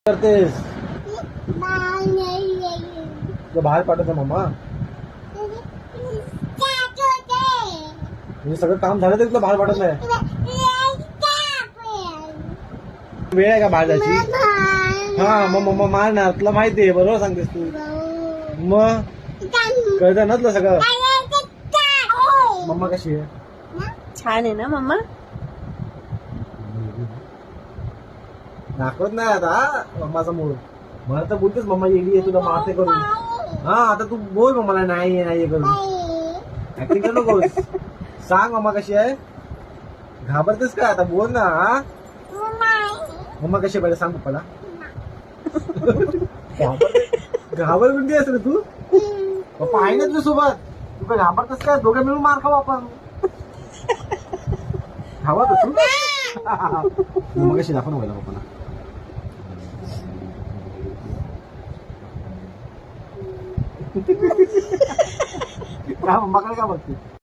करतेस बाहेर पाठवतो मम्मा. म्हणजे सगळं काम झालं तरी तुला बाहेर पाठवत नाही. वेळ आहे का बाहेर जायची? हा मग मम्मा मारणार, तुला माहिती आहे. बरोबर सांगतेस तू. मग कळतं ना तुला सगळं. मम्मा कशी आहे? छान आहे ना मम्मा. दाखवत नाही आता मम्माचा मूड. मला तर बोलतेस मम्मा येडी आहे तुला मारते करून. हा आता तू बोल मम्माला नाही नाही करून. ऍक्टिंग करू नकोस. सांग मम्मा कशी आहे. घाबरतेस का आता? बोल ना. हा मम्मा कशी आहे पहिले सांग पप्पाला. घाबर गुंडी आहेस रे तू. पप्पा आहे ना तुझ्या सोबत. तू काय घाबरतेस का? दोघे मिळून मार खाऊ आपण. घाबरतो तू. मम्मा कशी दाखव ना पहिला पप्पाला. का मम्माकडे का बघते?